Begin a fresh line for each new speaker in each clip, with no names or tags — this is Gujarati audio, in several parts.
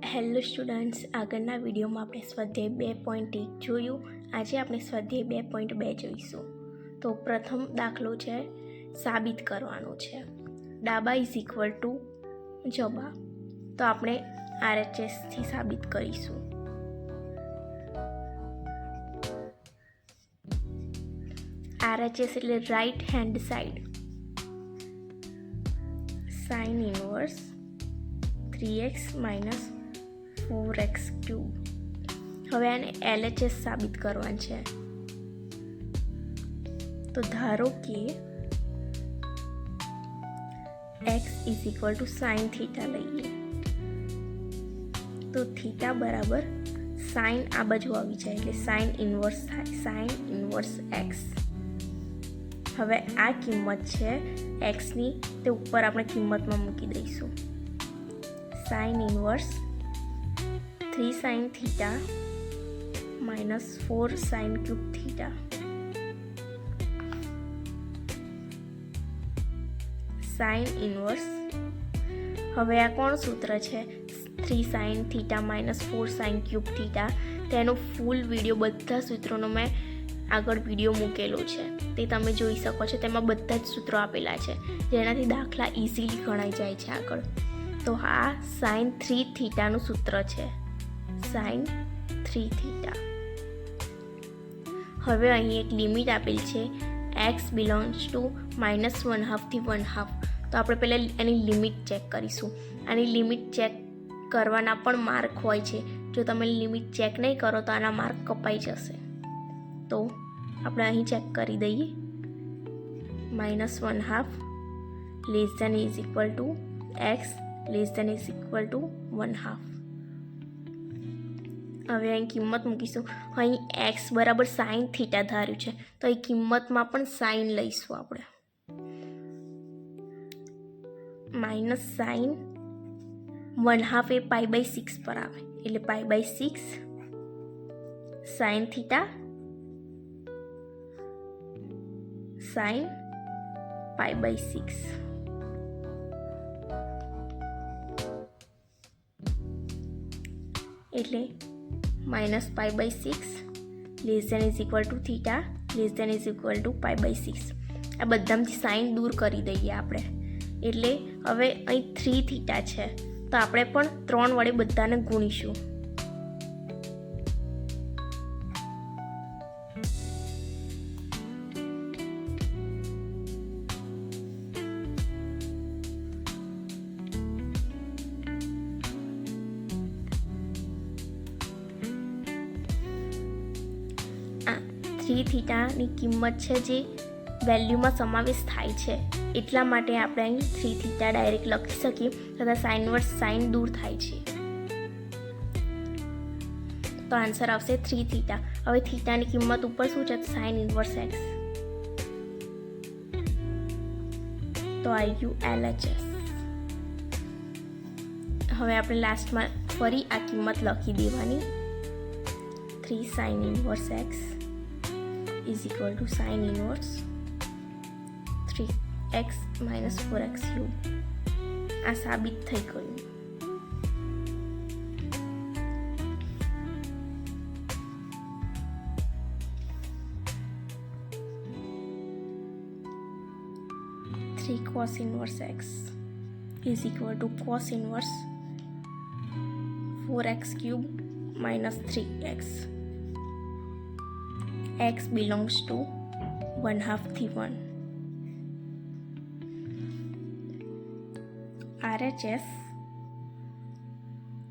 હેલો સ્ટુડન્ટ્સ, આગળના વિડીયોમાં આપણે સ્વાધ્યાય 2.1 જોયું. આજે આપણે સ્વાધ્યાય 2.2 જોઈશું. તો પ્રથમ દાખલો છે, સાબિત કરવાનો છે. ડાબા ઇઝ ઇક્વલ ટુ જબા. તો આપણે RHSથી સાબિત કરીશું. RHS એટલે right hand side. Sine inverse 3x minus 4x cube. હવે આને LHS સાબિત કરવાનું છે. તો ધારો કે x is equal two sine theta લઈએ, તો થીટા બરાબર સાઇન આ બાજુ આવી જાય એટલે સાઇન ઇન્વર્સ થાય, સાઇન ઇન્વર્સ x. હવે આ કિંમત છે xની, તે ઉપર આપણે કિંમતમાં મૂકી દઈશું. Sine inverse 3 sine theta minus 4 sign cube theta. Sine inverse, હવે આ કોણ સૂત્ર છે? 3 sine theta minus 4 sign cube theta. તેનો ફૂલ વિડીયો, બધા સૂત્રોનો મેં આગળ વિડીયો મૂકેલો છે, તે તમે જોઈ શકો છો. તેમાં બધા જ સૂત્રો આપેલા છે, જેનાથી દાખલા ઇઝીલી ગણાઈ જાય છે આગળ. તો આ સાઇન 3 થીટાનું સૂત્ર છે, સાઇન 3 થીટા. હવે અહીં એક લિમિટ આપેલ છે, x બિલોંગ્સ ટુ -1/2 થી 1/2. તો આપણે પહેલાં એની લિમિટ ચેક કરીશું. આની લિમિટ ચેક કરવાના પણ માર્ક હોય છે. જો તમે લિમિટ ચેક નહીં કરો તો આના માર્ક કપાઈ જશે. તો આપણે અહીં ચેક કરી દઈએ. -1/2 less than is equal to x less than is equal to 1/2. હવે અહીં કિંમત મૂકીશું. અહીં x બરાબર સાઇન થીટા ધાર્યું છે, તો અહીં કિંમતમાં પણ સાઇન લઈશું આપણે. માઇનસ સાઇન 1/2 એ π/6 પર આવે, એટલે π/6 સાઇન થીટા સાઇન π/6. એટલે -π/6 less than is equal to theta less than is equal to π/6. આ બધામાંથી સાઇન દૂર કરી દઈએ આપણે. એટલે હવે અહીં 3 થીટા છે, તો આપણે પણ 3 વડે બધાને ગુણીશું. આ 3 થીટાની કિંમત છે જે વેલ્યુમાં સમાવેશ થાય છે, એટલા માટે આપણે અહીં 3 થીટા ડાયરેક્ટ લખી શકીએ, તથા સાઇન વર્સ સાઇન દૂર થાય છે. તો આન્સર આવશે 3 થીટા. હવે થીટાની કિંમત ઉપર શું છે? Sine inverse x. તો આવી ગયું LHS. હવે આપણે લાસ્ટમાં ફરી આ કિંમત લખી દેવાની. 3 sine inverse x is equal two sine inverse 3x minus 4x cube. આ સાબિત થઈ ગયું. cos inverse x is equal to cos inverse 4x cube minus 3x. x belongs to 1/2 થી 1. RHS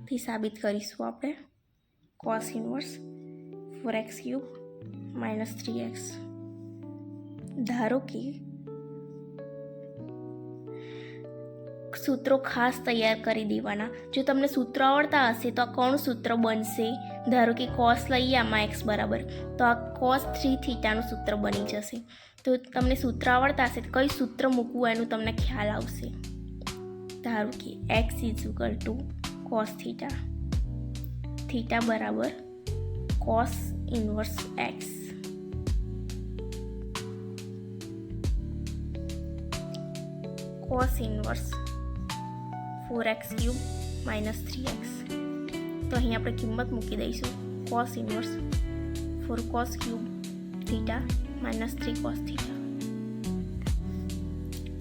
થી સાબિત કરીશું આપણે. cos inverse 4x cube minus 3x. ધારો કે સૂત્રો ખાસ તૈયાર કરી દેવાના. જો તમને સૂત્ર આવડતા હશે તો આ કોણ સૂત્ર બનશે? ધારો કે cos લઈએ આમાં x બરાબર, તો આ cos 3 થીટાનું સૂત્ર બની જશે. તો તમને સૂત્ર આવડતા હશે તો કઈ સૂત્ર મૂકવું એનું તમને ખ્યાલ આવશે. ધારો કે x is equal two cos theta, theta બરાબર cos inverse x. cos inverse 4x cube minus 3x. તો અહીં આપણે કિંમત મૂકી દઈશું cos inverse 4 cos cube theta minus 3 cos theta,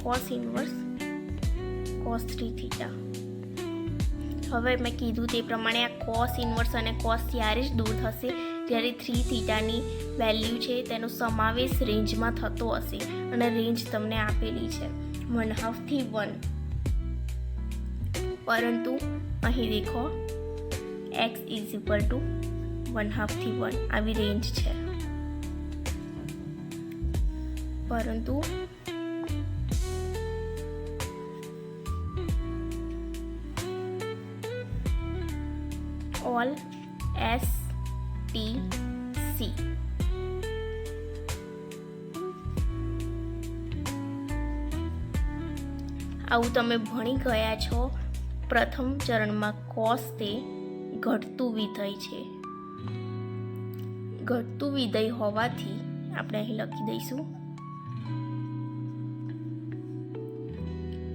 cos inverse cos 3 theta. હવે મેં કીધું તે પ્રમાણે આ કોસ ઇન્વર્સ અને કોસ ત્યારે જ દૂર થશે જ્યારે 3 થીટાની વેલ્યુ છે તેનો સમાવેશ રેન્જમાં થતો હશે અને રેન્જ તમને આપેલી છે 1/2 થી 1. પરંતુ અહીં દેખો x ઇઝ ઇક્વલ ટુ 1/2 થી 1 આવી રેન્જ છે, પરંતુ ઓલ એસ ટી સી આવું તમે ભણી ગયા છો. પ્રથમ ચરણમાં કોસ તે ઘટતું વિધેય છે. ઘટતું વિધેય હોવાથી આપણે અહીં લખી દઈશું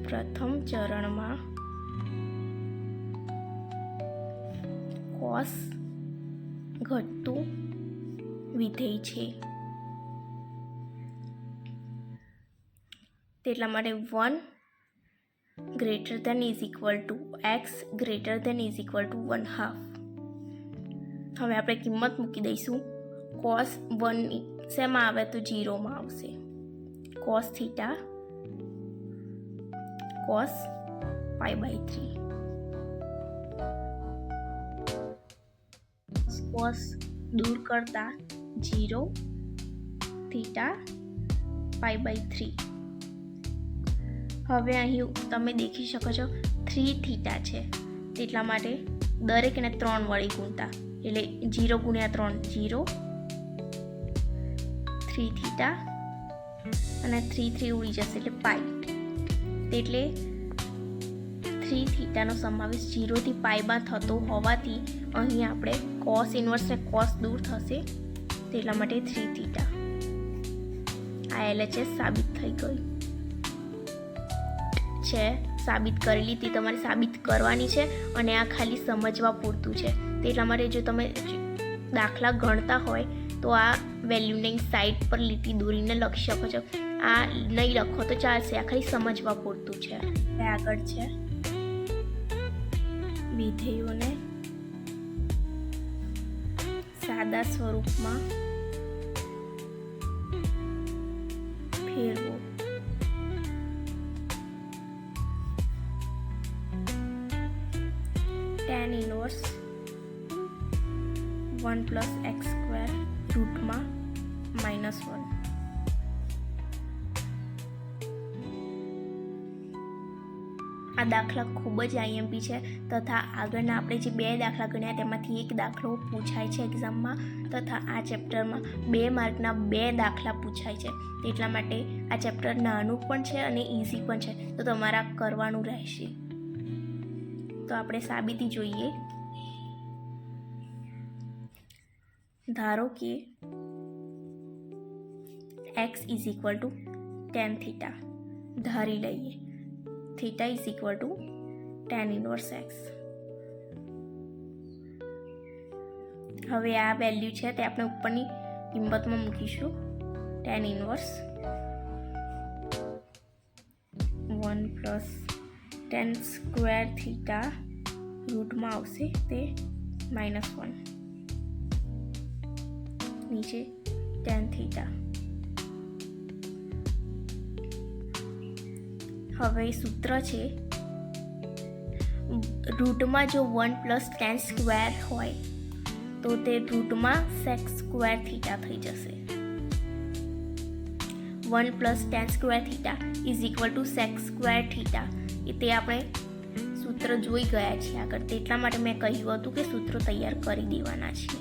પ્રથમ ચરણમાં કોસ ઘટતું વિધેય છે, તેટલા માટે 1 greater than is equal to x greater than is equal to 1/2. હવે આપણે કિંમત મૂકી દઈશું કોસ 1 શેમાં આવે તો 0માં આવશે. કોસ થીટા કોસ π/3, કોસ દૂર કરતા 0 થીટા π/3. હવે અહીં તમે દેખી શકો છો 3 થીટા છે, તેટલા માટે દરેકને 3 વડે ગુણતા એટલે 0 ગુણ્યા 3 0, 3 થીટા અને 3 ઉડી જશે એટલે પાઈ, એટલે 3 થીટાનો સમાવેશ 0 થી પાઈમાં થતો હોવાથી અહીં આપણે કોસ ઇન્વર્સને કોસ દૂર થશે તેટલા માટે 3 થીટા. આ LHS સાબિત થઈ ગઈ છે. સાબિત કરેલી તે તમારે સાબિત કરવાની છે અને આ ખાલી સમજવા પૂરતું છે. તેટલા માટે જો તમે દાખલા ગણતા હોય તો આ વેલ્યુને સાઈડ પર લીટી દોરીને લખી શકો છો. આ નહીં લખો તો ચાલશે, આ ખાલી સમજવા પૂરતું છે. આગળ છે વિધેયોને સાદા સ્વરૂપમાં ફેરવો. tan inverse 1 plus x square રૂટમાં -1. આ દાખલા ખૂબ જ IMP છે તથા આગળના આપણે જે 2 દાખલા ગણ્યા તેમાંથી એક દાખલો પૂછાય છે એક્ઝામમાં, તથા આ ચેપ્ટરમાં 2 માર્કના 2 દાખલા પૂછાય છે. એટલા માટે આ ચેપ્ટર નાનું પણ છે અને ઇઝી પણ છે, તો તમારે કરવાનું રહેશે. તો આપણે સાબિતી જોઈએ. ધારો કે x is equal to tan theta ધારી લઈએ, theta is equal to tan inverse x. હવે આ વેલ્યુ છે તે આપણે ઉપરની કિંમતમાં મૂકીશું. tan inverse 1 plus tan square theta રૂટમાં આવશે તે -1, નીચે tan થીટા. હવે સૂત્ર છે રૂટમાં જો 1 પ્લસ tan સ્ક્વેર હોય તો તે રૂટમાં sec સ્ક્વેર થીટા થઈ જશે. 1 plus tan square theta is equal two sec square theta, તે આપણે સૂત્ર જોઈ ગયા છીએ આગળ. તેટલા માટે મેં કહ્યું હતું કે સૂત્રો તૈયાર કરી દેવાના છે,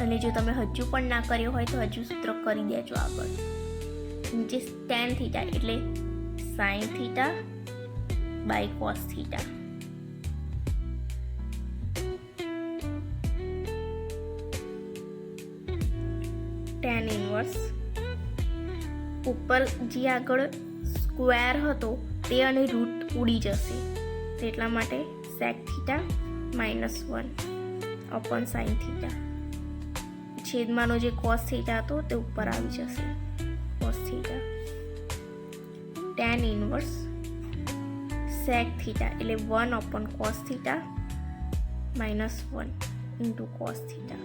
અને જો તમે હજુ પણ ના કર્યો હોય તો હજુ સૂત્ર કરી દેજો આગળ. નીચે tan થીટા એટલે sin theta by cos theta. tan inverse ઉપર જે આગળ સ્ક્વેર હતો તે અને રૂટ ઉડી જશે, તેટલા માટે sec theta -1 upon sine theta. छेदमानो जे कॉस थीटा હતો તે ઉપર આવી જશે cos theta. tan inverse sec theta એટલે 1 upon cos theta minus 1 into cos theta.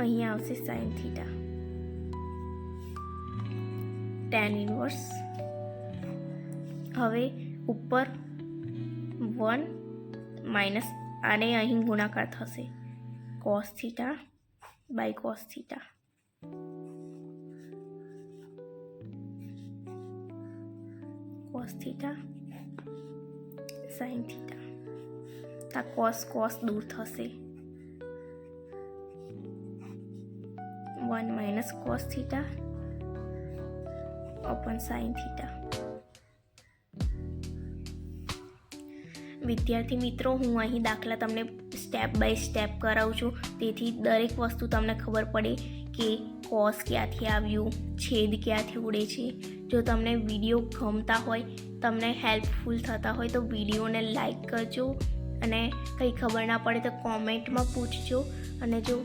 અહીં આવશે sin थीटा। tan ઇન્વર્સ હવે ઉપર 1 માઇનસ આને અહીં ગુણાકાર થશે cos theta by cos theta. cos theta sin theta. આ cos cos દૂર થશે 1 minus cos theta upon sin theta. વિદ્યાર્થી મિત્રો, હું અહીં દાખલા તમને સ્ટેપ બાય સ્ટેપ કરાવું છું, તેથી દરેક વસ્તુ તમને ખબર પડે કે કોસ ક્યાંથી આવ્યું, છેદ ક્યાંથી ઉડે છે। જો તમને વિડીયો ગમતા હોય, તમને હેલ્પફુલ થતા હોય તો વિડીયોને લાઈક કરજો, અને કંઈ ખબર ના પડે તો કોમેન્ટમાં પૂછજો, અને જો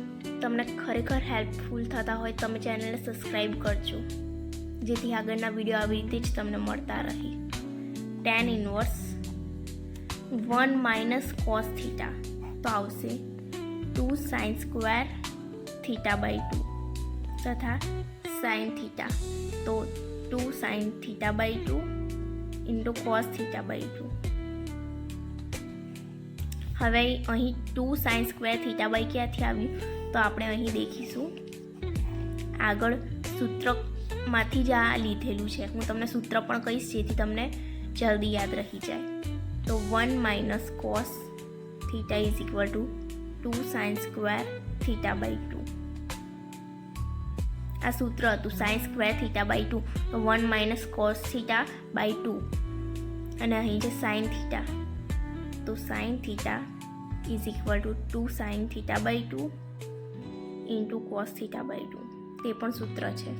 તમને ખરેખર હેલ્પફુલ થતા હોય તમે ચેનલને સબસ્ક્રાઈબ કરજો, જેથી આગળના વિડીયો આવી રીતે જ તમને મળતા રહે। tan inverse 1 minus cos theta તો આવશે 2 sin સ્ક્વેર थीटा બાય 2 તથા sin थीटा તો 2 sin theta by 2 into cos theta by 2। હવે અહીં 2 sin સ્ક્વેર थीटा બાય ક્યાંથી આવ્યું તો આપણે અહીં દેખીશું। આગળ સૂત્રમાંથી જ આ લીધેલું છે, હું તમને સૂત્ર પણ કહીશ જેથી તમને જલ્દી યાદ રહી જાય। तो 1 minus cos theta is equal to 2 sin square theta by 2। आ सूत्र હતું sin स्क्वेर थीटा बाय 2 तो 1 माइनस cos थीटा बाय 2 અને અહીં છે sin थीटा तो sin theta is equal to 2 sin theta by 2 into cos theta by 2 તે પણ સૂત્ર છે।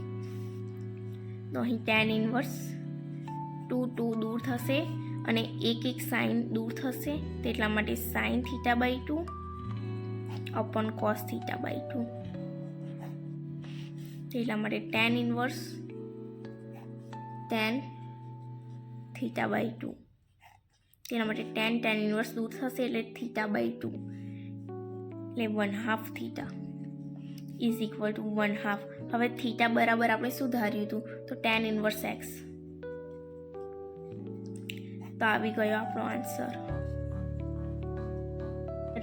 તો અહીં tan ઇન્વર્સ 2 2 દૂર થશે અને એક એક સાઇન દૂર થશે, તેટલા માટે sine theta by 2 upon cos theta by 2, તેટલા માટે tan inverse tan theta by 2, તેના માટે tan ઇન્વર્સ દૂર થશે એટલે થીટા બાય 2 એટલે 1/2 થીટા ઇઝ ઇક્વલ ટુ 1/2। હવે થીટા બરાબર આપણે શું ધાર્યું હતું તો tan ઇન્વર્સ એક્સ। તો આવી ગયો આપણો આન્સર।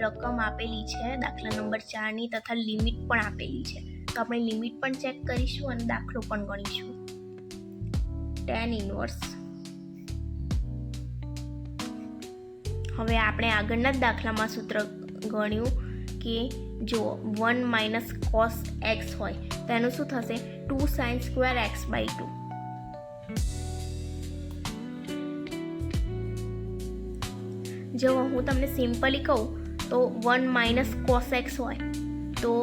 રકમ આપેલી છે દાખલા નંબર 4ની તથા લિમિટ પણ આપેલી છે, તો આપણે લિમિટ પણ ચેક કરીશું અને દાખલો પણ ગણીશું। tan ઇન્વર્સ હવે આપણે આગળના જ દાખલામાં સૂત્ર ગણ્યું કે જો 1 માઇનસ cos x હોય તો એનું શું થશે 2 sin સ્ક્વેર x બાય 2। જો હું તમને સિમ્પલી કહું તો 1 માઇનસ cos x હોય તો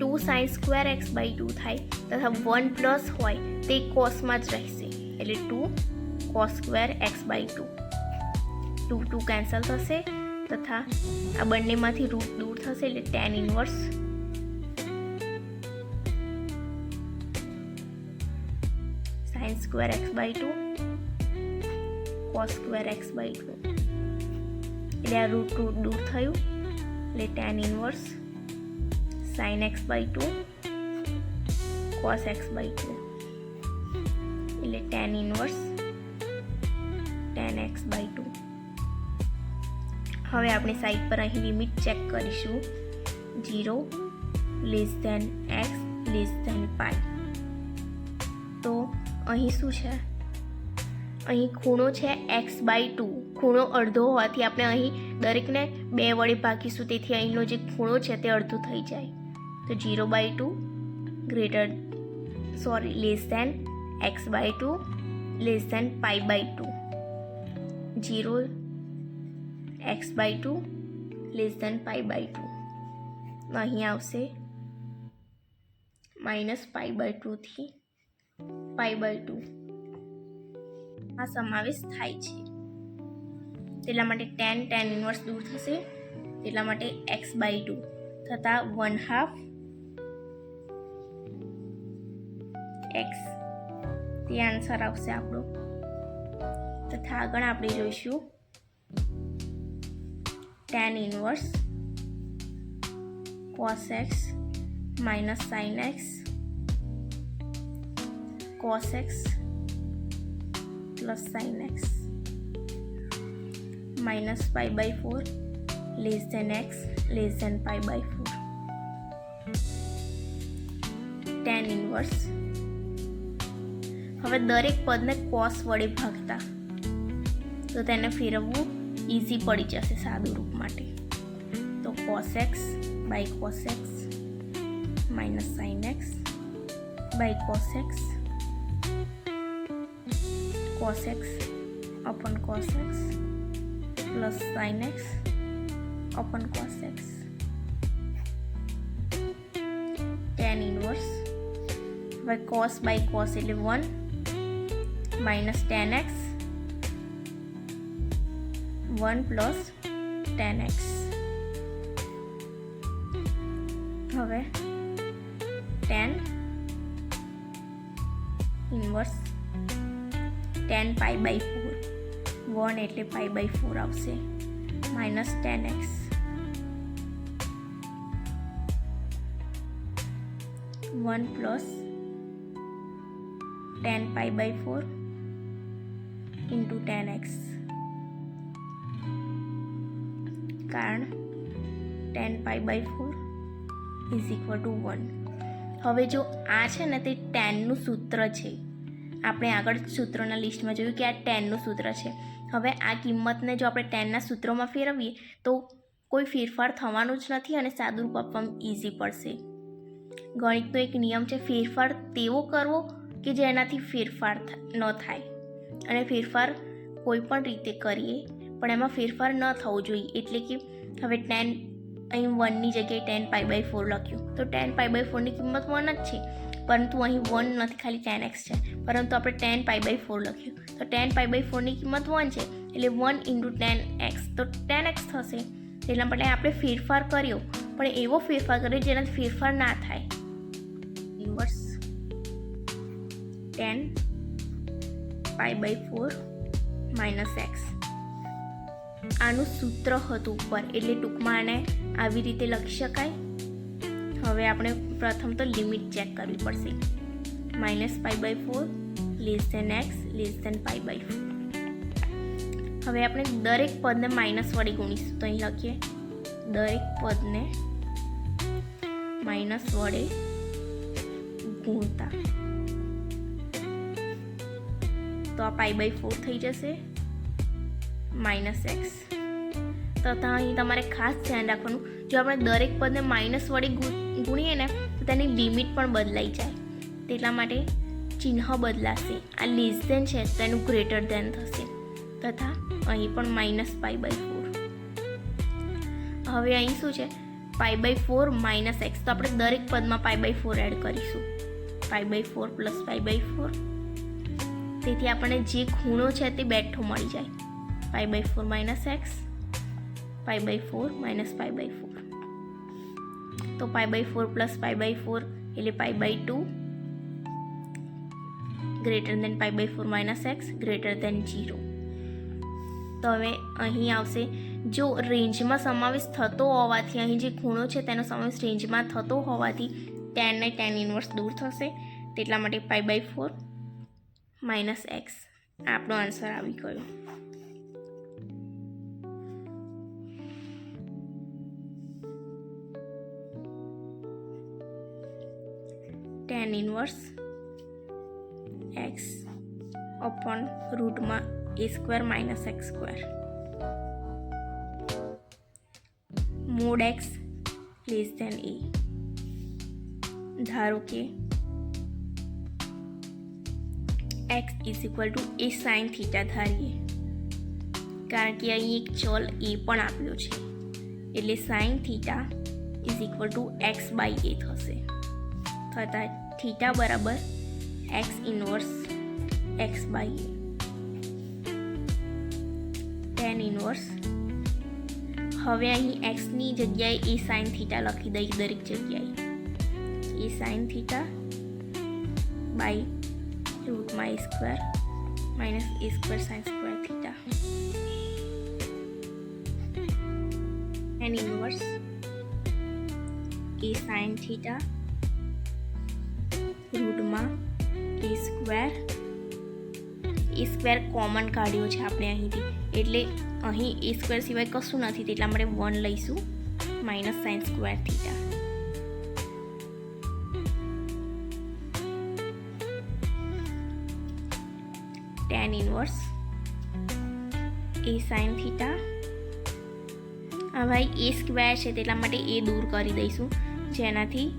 2 sin સ્ક્વેર x બાય 2 થાય, તથા 1 પ્લસ હોય તે કોસમાં જ રહેશે એટલે 2 cos square x by 2। 2 2 cancel થશે તથા આ બંનેમાંથી રૂટ દૂર થશે એટલે tan inverse sin square x by 2 cos square x by 2 એટલે આ રૂટ દૂર થયું એટલે tan inverse sin x by 2 cos x by 2 એટલે tan inverse tan x by 2। હવે આપણે સાઈડ પર અહીં લિમિટ ચેક કરીશું 0 less than x less than pi. તો અહીં શું છે, અહીં ખૂણો છે x/2, ખૂણો અડધો હોવાથી આપણે અહીં દરેકને 2 વડે ભાગીશું, તેથી અહીંનો જે ખૂણો છે તે અડધો થઈ જાય। તો 0/2 less than x/2 less than pi, 0 x/2 less than pi, અહીં આવશે માઇનસ પાઈ/2 થી પાઈ/2 આ સમાવેશ થાય છે. તેના માટે tan ઇન્વર્સ દૂર થશે, તેના માટે x/2 થતાં 1/2 x તે આન્સર આવશે આપણો. તથા આગળ આપણે જોઈશું tan inverse cos x minus sin x cos x plus sin x minus pi/4 less than x less than pi/4. tan inverse હવે દરેક પદને cos વડે ભાગતા તો તેને ફેરવવું ઇઝી પડી જશે સાદું રૂપ માટે. તો cos x by cos x minus sin x by cos x cos x upon cos x plus sin x upon cos x. tan inverse હવે cos by cos એટલે 1 minus tan x 1 plus tan x. હવે tan ઇન્વર્સ tan pi/4 1 એટલે pi/4 આવશે minus tan x 1 plus tan pi/4 into tan x. કારણ tan pi/4 is equal to 1. હવે જો આ છે ને તે ટેનનું સૂત્ર છે. આપણે આગળ સૂત્રોના લિસ્ટમાં જોયું કે આ ટેનનું સૂત્ર છે. હવે આ કિંમતને જો આપણે ટેનના સૂત્રોમાં ફેરવીએ તો કોઈ ફેરફાર થવાનું જ નથી અને સાદું રૂપ આપવામાં ઇઝી પડશે. ગણિતનો એક નિયમ છે ફેરફાર તેવો કરવો કે જેનાથી ફેરફાર ન થાય, અને ફેરફાર કોઈ પણ રીતે કરીએ પણ એમાં ફેરફાર ન થવો જોઈએ. એટલે કે હવે ટેન અહીં 1ની જગ્યાએ tan pi/4 લખ્યું તો tan pi/4ની કિંમત 1 જ છે, પરંતુ અહીં 1 નથી, ખાલી tan x છે. પરંતુ આપણે tan pi/4 લખ્યું તો tan pi/4ની કિંમત 1 છે એટલે 1 into tan x તો tan x થશે. એટલા માટે આપણે ફેરફાર કર્યો પણ એવો ફેરફાર કર્યો જેનાથી ફેરફાર ના થાય. Inverse tan pi/4 minus x આનું સૂત્ર હતું ઉપર, એટલે ટૂંકમાં આને આવી રીતે લખી શકાય. હવે આપણે પ્રથમ તો લિમિટ ચેક કરવી પડશે. -pi/4 less than x less than pi/4. હવે આપણે દરેક પદને માઇનસ વડે ગુણીશું. તો અહીં લખીએ દરેક પદને માઇનસ વડે ગુણતા તો આ pi/4 થઈ જશે -x. તથા અહીં તમારે ખાસ ધ્યાન રાખવાનું, જો આપણે દરેક પદને માઇનસ વડે ગુણીએ ને તો તેની લિમિટ પણ બદલાઈ જાય. તેટલા માટે ચિહ્ન બદલાશે. આ લેસ ધેન છે તો એનું ગ્રેટર ધેન થશે. તથા અહીં પણ -pi/4. હવે અહીં શું છે pi/4 -x, તો આપણે દરેક પદમાં pi/4 એડ કરીશું. pi/4 plus pi/4, તેથી આપણને જે ખૂણો છે તે બેઠો મળી જાય. pi/4 -x pi/4 -pi/4. તો pi/4 plus pi/4 એટલે pi/2 greater than pi/4 -x greater than 0. તો હવે અહીં આવશે જો રેન્જમાં સમાવેશ થતો હોવાથી, અહીં જે ખૂણો છે તેનો સમાવેશ રેન્જમાં થતો હોવાથી tan ને tan ઇન્વર્સ દૂર થશે. તેટલા માટે pi/4 -x આપણો આન્સર આવી ગયો. tan ઇન્વર્સ x upon રૂટમાં a² - x². mod x less than a. ધારો કે x is equal to a sin theta ધારીએ, કારણ કે અહીં એક ચલ a પણ આપ્યો છે, એટલે sin theta is equal two x/a થશે. થતાં થીટા બરાબર x ઇન્વર્સ x/a. ઇનવર્સ. હવે અહીં એક્સની જગ્યાએ એ સાઇન થીટા લખી દઈએ દરેક જગ્યાએ. એ સાઇન થીટા બાય રૂટમાં a square minus a square sine square theta. એન ઇનવર્સ એ સાઇન થીટા રૂટમાં એ સ્ક્વેર કોમન કાઢ્યો છે આપણે અહીંથી, એટલે અહીં એ સ્ક્વેર સિવાય કશું નથી, એટલા માટે 1 લઈશું minus sine square theta. Tan inverse a sine theta. હવે એ સ્ક્વેર છે તેટલા માટે એ દૂર કરી દઈશું, જેનાથી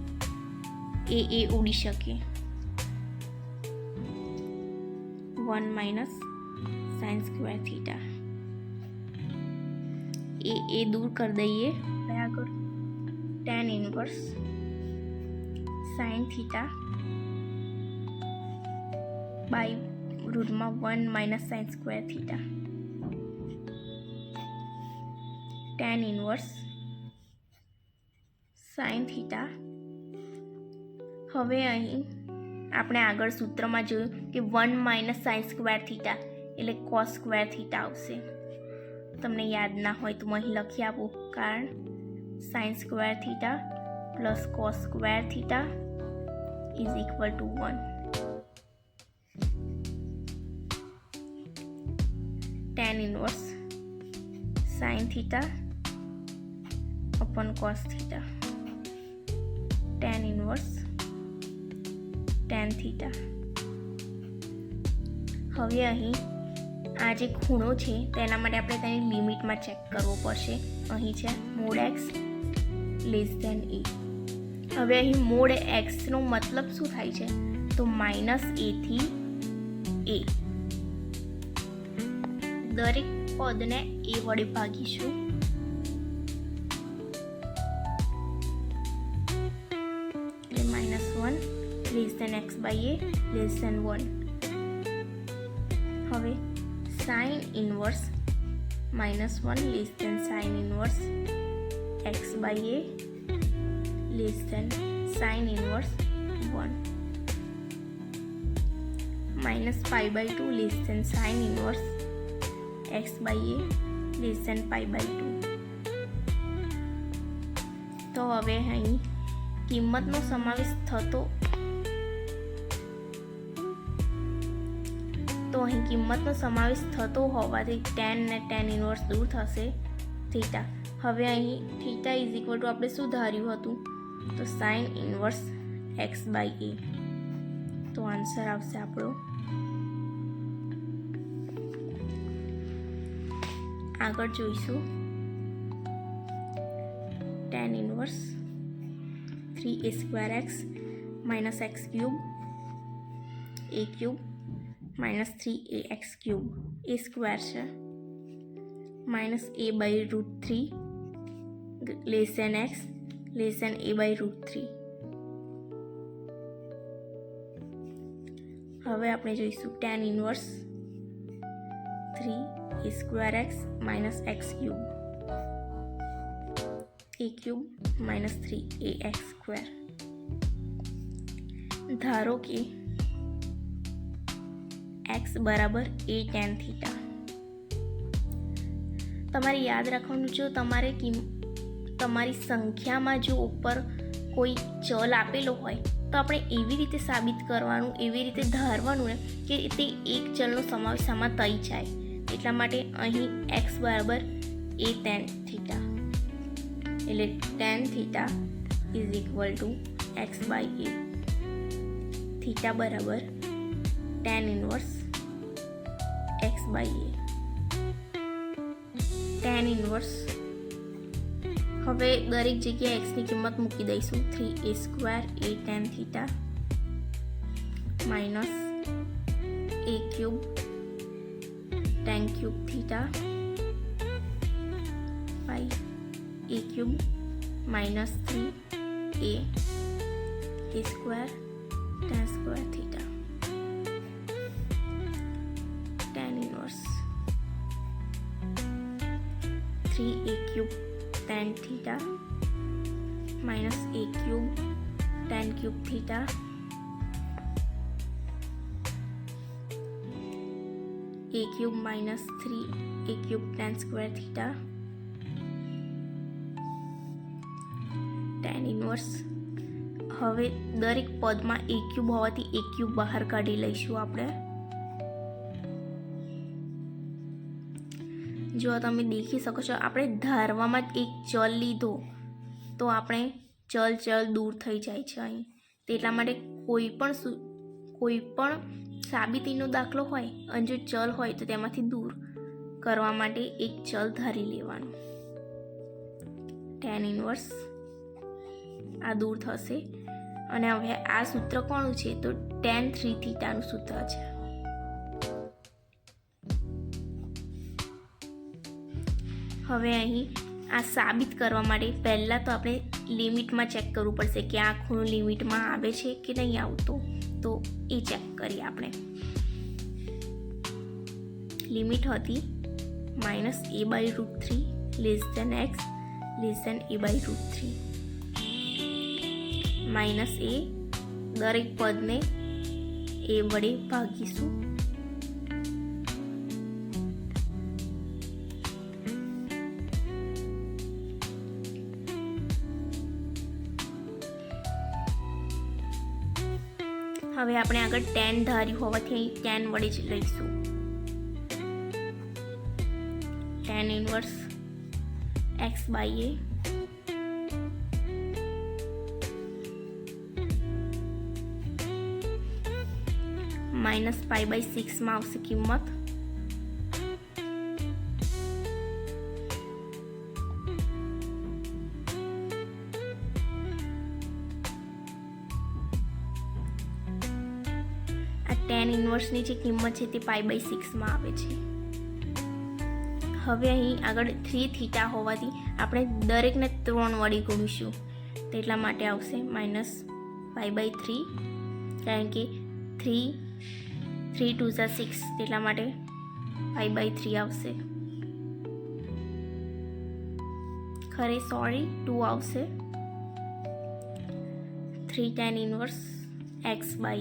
એ ઉડી શકે. 1 માઇનસ સાઇન સ્ક્વેર થીટા. એ દૂર કરી દઈએ. આગળ tan inverse sine theta by રૂટમાં 1 minus sine square theta. Tan inverse sine theta. હવે અહીં આપણે આગળ સૂત્રમાં જોયું કે 1 માઇનસ સાઇન સ્ક્વેર થીટા એટલે કોસ સ્ક્વેર થીટા આવશે. તમને યાદ ના હોય તો હું અહીં લખી આપું, કારણ sign square theta plus cos square theta is equal two 1. Ten inverse sine theta upon cos theta. Tan inverse ten theta. હવે અહીં આ જે ખૂણો છે તેના માટે આપણે તેની લિમિટમાં ચેક કરવો પડશે. અહીં છે મોડ એક્સ લેસ ધેન એ. હવે અહીં મોડ એક્સનો મતલબ શું થાય છે તો માઇનસ એ થી એ. દરેક પદને એ વડે ભાગીશું. એટલે -1 less than x by a less than 1. હવે sine inverse -1 less than sine inverse x by a less than sine inverse 1. -π/2 less than sine inverse x by a less than π/2. તો હવે અહીં કિંમતનો સમાવેશ થતો હોવાથી ટેન ને ટેન ઇનવર્સ દૂર થશે થીટા. હવે અહીં થીટા ઇઝ ઇક્વલ ટુ આપણે શું ધાર્યું હતું તો sine inverse x by a. તો આન્સર આવશે આપણો. આગળ જોઈશું tan inverse 3a² x minus x cube a cube minus 3ax³ a square છે minus a/√3 less than x less than a/√3. હવે આપણે જોઈશું tan inverse 3a² x minus x³ a³ minus 3ax². ધારો કે x બરાબર a tan થીટા. તમારે યાદ રાખવાનું, જો તમારી સંખ્યામાં જો ઉપર કોઈ ચલ આપેલો હોય તો આપણે એવી રીતે સાબિત કરવાનું, એવી રીતે ધારવાનું ને કે તે એક ચલનો સમાવેશ આમાં થઈ જાય. એટલા માટે અહીં x બરાબર a tan થીટા એટલે tan theta is equal to x by a. Theta બરાબર tan inverse x by a. tan inverse. હવે દરેક જગ્યાએ xની કિંમત મૂકી દઈશું. 3a² a tan theta minus a³ tan cube theta by a³ minus 3a² tan square theta. tan inverse 3 a cube tan theta minus a cube tan cube theta a cube minus 3 a cube tan square theta tan inverse. હવે દરેક પદમાં a ક્યુબ હોવાથી a ક્યુબ બહાર કાઢી લઈશું આપણે. જો તમે દેખી શકો છો, આપણે ધારવામાં જ એક ચલ લીધો તો આપણે ચલ દૂર થઈ જાય છે અહીં. તેટલા માટે કોઈ પણ સાબિતીનો દાખલો હોય અને જો ચલ હોય તો તેમાંથી દૂર કરવા માટે એક ચલ ધારી લેવાનું. tan ઇન્વર્સ આ દૂર થશે અને હવે આ સૂત્ર કોનું છે તો tan 3 થીટાનું સૂત્ર છે. હવે અહીં આ સાબિત કરવા માટે પહેલાં તો આપણે લિમિટમાં ચેક કરવું પડશે કે આ ખૂણો લિમિટમાં આવે છે કે નહીં આવતો. તો એ ચેક કરીએ આપણે. લિમિટ હતી -a/√3 x a/√3. -a દરેક પદને a વડે ભાગીશું. હવે આપણે આગળ tan ધાર્યું હોવાથી અહીં tan વડે જ લઈશું. tan ઇન્વર્સ x/a -π/6 માં આવશે કિંમત. આ tan ઇન્વર્સની જે કિંમત છે તે π/6 માં આવે છે. હવે અહીં આગળ 3 થીટા હોવાથી આપણે દરેકને 3 વડે ગુણીશું. તેટલા માટે આવશે -π/3, કારણ કે 3 2 6, તેટલા માટે π/3 આવશે. 2 આવશે. 3 tan ઇન્વર્સ x/a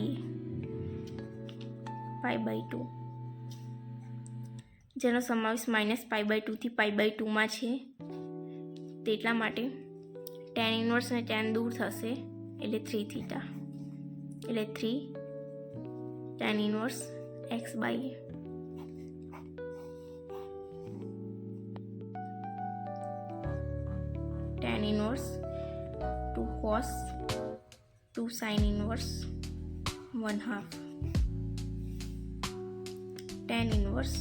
π/2, જેનો સમાવેશ -π/2 થી π/2 માં છે. તેટલા માટે tan ઇન્વર્સ અને tan દૂર થશે એટલે 3 થીટા, એટલે 3 tan inverse x/a. tan inverse 2 cos 2 sin inverse 1/2. tan inverse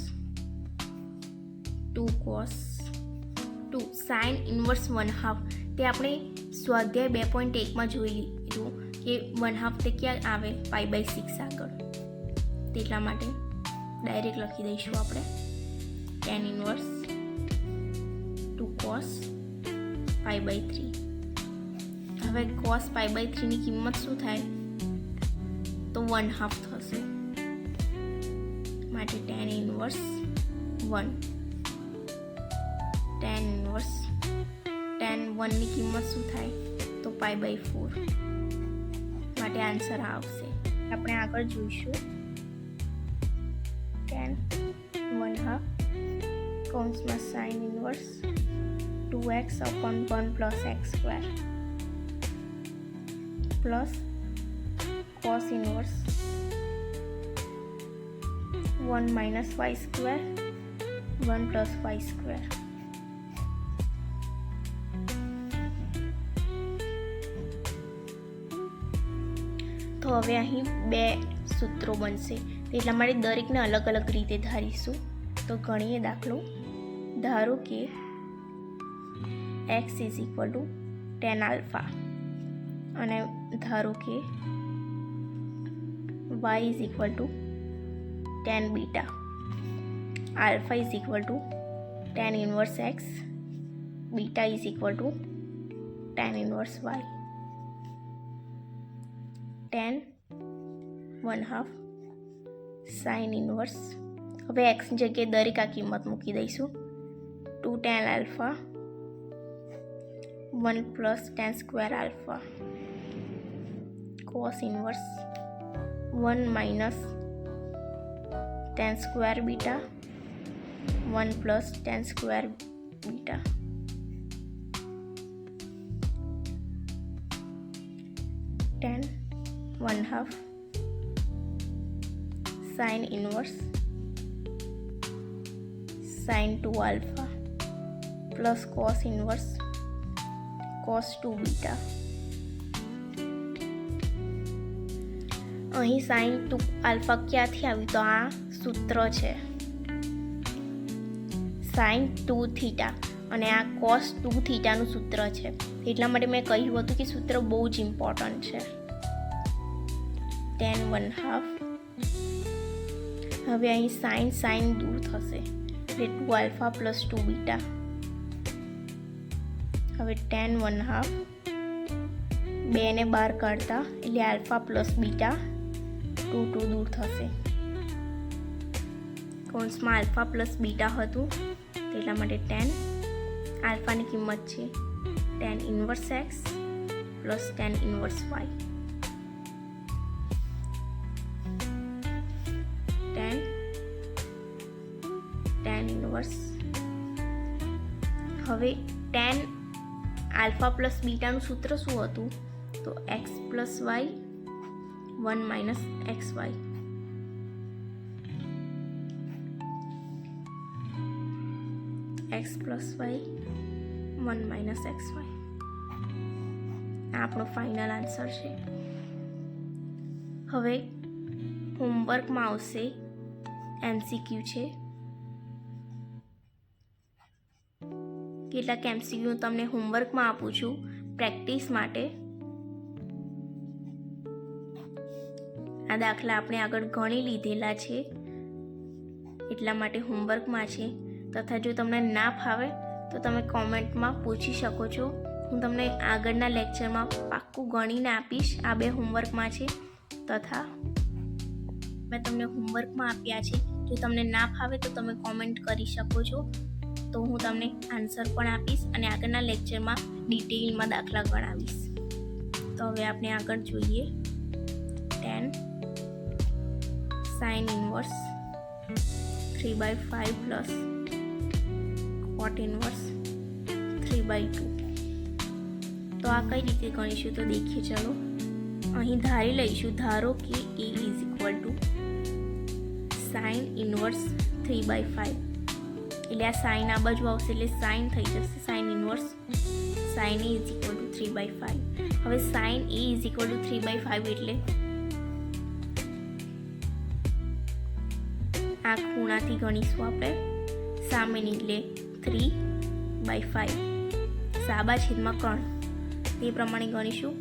2 cos 2 sin inverse 1/2. તે આપણે સ્વાધ્યાય 2.1 માં જોઈ લીધું કે 1/2 તે ક્યાં આવે π/6 આગળ. તેટલા માટે ડાયરેક્ટ લખી દઈશું આપણે tan ઇન્વર્સ 2 cos π/3. હવે cos π/3 ની કિંમત શું થાય તો 1/2 થશે. માટે tan inverse 1. tan inverse tan 1 ની કિંમત શું થાય તો π/4. માટે આન્સર આવશે. આપણે આગળ જોઈશું tan 1/2 કૌંસમાં sin inverse 2x/1 + x² plus cos inverse 1 - y² 1 + y². તો હવે અહીં 2 સૂત્રો બનશે. એટલા માટે દરેકને અલગ અલગ રીતે ધારીશું. તો ગણીએ દાખલો. ધારો કે x = tan આલ્ફા અને ધારો કે y = tan beta. Alpha = tan inverse x, beta = tan inverse y. tan 1/2 sin inverse. હવે x ની જગ્યાએ દરેક આ કિંમત મૂકી દઈશું. 2 tan alpha 1 plus tan square alpha cos inverse 1 minus tan square beta 1 plus tan square beta tan 1/2 sin inverse sin 2 alpha plus cos inverse cos 2 beta. અહીં sin 2 alpha ક્યાંથી આવ્યું? તો આ સૂત્ર છે sin 2 થીટા અને આ cos 2 થીટાનું સૂત્ર છે. એટલા માટે મેં કહ્યું હતું કે સૂત્ર બહુ જ ઇમ્પોર્ટન્ટ છે. tan 1/2. હવે અહીં sin દૂર થશે એટલે 2 alpha plus 2 beta. હવે tan 1/2 2 ને બહાર કાઢતા એટલે આલ્ફા પ્લસ બીટા 2 દૂર થશે. કૌંસમાં આલ્ફા પ્લસ બીટા હતું એટલા માટે tan આલ્ફાની કિંમત છે tan inverse x plus tan inverse y. tan inverse. હવે tan આલ્ફા પ્લસ બીટાનું સૂત્ર શું હતું? તો x plus y 1 minus xy. x plus y 1 minus xy. આ આપણો ફાઇનલ આન્સર છે. હવે હોમવર્કમાં આવશે MCQ છે. કેટલાક MCQ તમને હોમવર્કમાં આપું છું પ્રેક્ટિસ માટે. આ દાખલા આપણે આગળ ગણી લીધેલા છે એટલા માટે હોમવર્કમાં છે. તથા જો તમને ના ફાવે તો તમે કોમેન્ટમાં પૂછી શકો છો. હું તમને આગળના લેક્ચરમાં પાક્કું ગણીને આપીશ. આ બે હોમવર્કમાં છે તથા મેં તમને હોમવર્કમાં આપ્યા છે. જો તમને ના ફાવે તો તમે કોમેન્ટ કરી શકો છો, તો હું તમને આન્સર પણ આપીશ અને આગળના લેક્ચરમાં ડિટેલમાં દાખલા ગણાવીશ. તો હવે આપણે આગળ જોઈએ. tan sin inverse 3/5 plus cot inverse 3/2. તો આ કઈ રીતે ગણીશું તો દેખીએ. ચલો અહીં ધારી લઈશું. ધારો કે A is equal two sin inverse 3/5. એટલે આ સાઇન આ બાજુ આવશે એટલે સાઇન થઈ જશે sin inverse sin A is equal two 3/5. હવે sin A is equal two 3/5 એટલે આ ખૂણાથી ગણીશું આપણે સામેની એટલે 3/5. સાબા છેદમાં કર્ણ તે પ્રમાણે ગણીશું.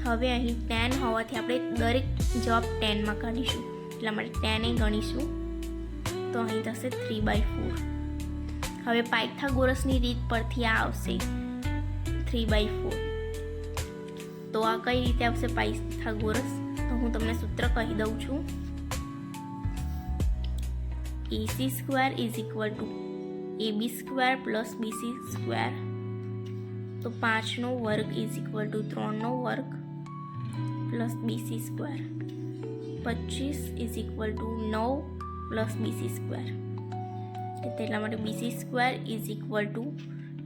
હવે અહીં tan હોવાથી આપણે દરેક જવાબ tanમાં કાઢીશું એટલા માટે tan એ ગણીશું તો અહીં થશે 3/4. હવે પાયથાગોરસની રીત પરથી આ આવશે 3/4. તો આ કઈ રીતે આવશે પાયથાગોરસ? તો હું તમને સૂત્ર કહી દઉં છું. AC square is equal two AB square plus BC square. તો 5નો વર્ગ ઇઝ ઇક્વલ ટુ 3નો વર્ગ plus BC square. 25 is equal two 9 plus BC square. એટલા માટે BC square is equal two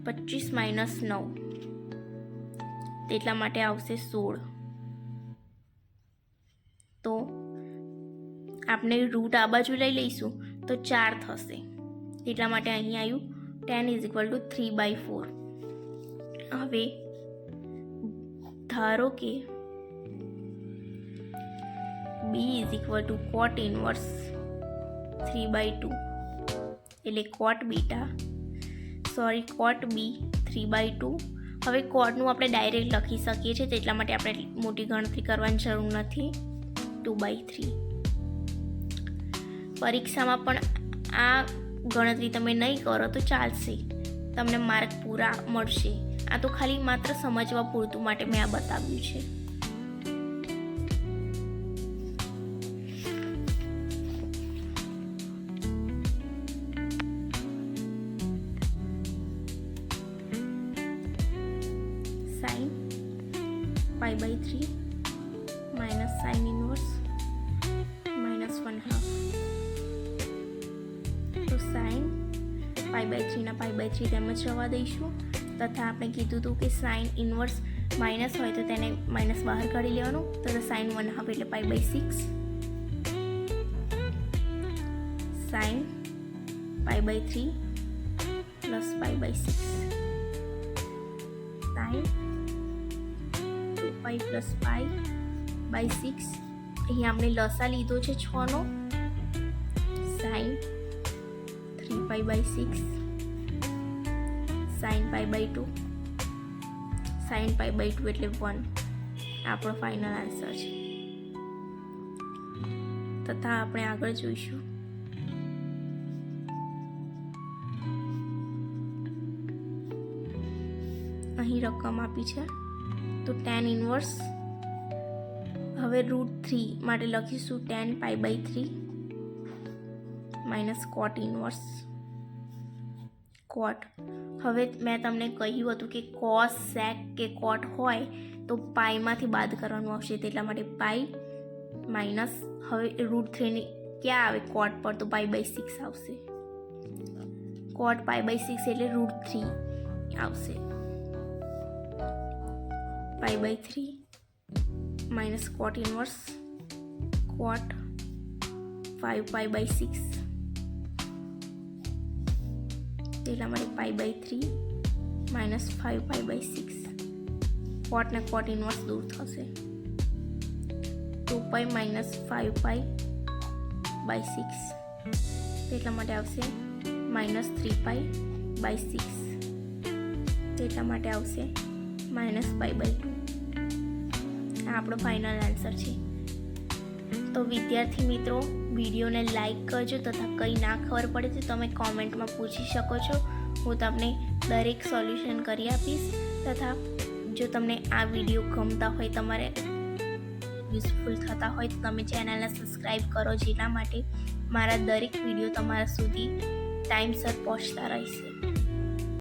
25 minus 9 એટલા માટે આવશે 16. તો આપણે રૂટ આ બાજુ લઈ લઈશું તો 4 થશે એટલા માટે અહીં આવ્યું tan ઇઝ ઇક્વલ ટુ 3/4. હવે ધારો કે B is equal two cot inverse 3/2 એટલે cot B 3/2. હવે કોટનું આપણે ડાયરેક્ટ લખી શકીએ છીએ એટલા માટે આપણે મોટી ગણતરી કરવાની જરૂર નથી. 2/3. પરીક્ષામાં પણ આ ગણતરી તમે નહીં કરો તો ચાલશે, તમને માર્ક પૂરા મળશે. આ તો ખાલી માત્ર સમજવા પૂરતું માટે મેં આ બતાવ્યું છે. π/3 માઇનસ સાઇન ઇનવર્સ -1/2. તો સાઇન π/3 ના π/3 તેમ જ રહેવા દઈશું. તથા આપણે કીધું હતું કે સાઇન ઇનવર્સ માઇનસ હોય તો તેને માઇનસ બહાર કાઢી લેવાનું. તથા સાઇન 1/2 એટલે π/6 સાઇન π/3 પ્લસ π/6 સાઇન 2π પ્લસ π/6. અહીં આપણે લસા લીધો છે 6 નો. સાઇન 3π/6 સાઇન π/2 સાઇન π/2 એટલે 1. આપણો ફાઇનલ આન્સર છે. તથા આપણે આગળ જોઈશું. અહીં રકમ આપી છે તો tan ઇનવર્સ. હવે √3 માટે લખીશું tan π/3 માઇનસ કોટ ઇનવર્સ કોટ. હવે મેં તમને કહ્યું હતું કે કોસ સેક કે કોટ હોય તો પાઈમાંથી બાદ કરવાનું આવશે, એટલા માટે પાઈ માઇનસ. હવે √3 ની ક્યાં આવે કોટ પર, તો π/6 આવશે. કોટ π/6 એટલે √3 આવશે. π/3 માઇનસ કોટ ઇનવર્સ કોટ 5π/6 એટલા માટે π/3 માઇનસ 5π/6. કોટ ને કોટ ઇનવર્સ દૂર થશે. 2π માઇનસ 5π/6 એટલા માટે આવશે માઇનસ 3π/6. એટલા માટે આવશે માઇનસ π/2. આ આપણો ફાઇનલ આન્સર છે. તો વિદ્યાર્થી મિત્રો, વિડીયોને લાઈક કરજો તથા કંઈ ના ખબર પડે તો તમે કોમેન્ટમાં પૂછી શકો છો. હું તમને દરેક સોલ્યુશન કરી આપીશ. તથા જો તમને આ વિડીયો ગમતા હોય, તમારે યુઝફુલ થતા હોય તો તમે ચેનલને સબસ્ક્રાઈબ કરો, જેના માટે મારા દરેક વિડીયો તમારા સુધી ટાઈમસર પહોંચતા રહેશે.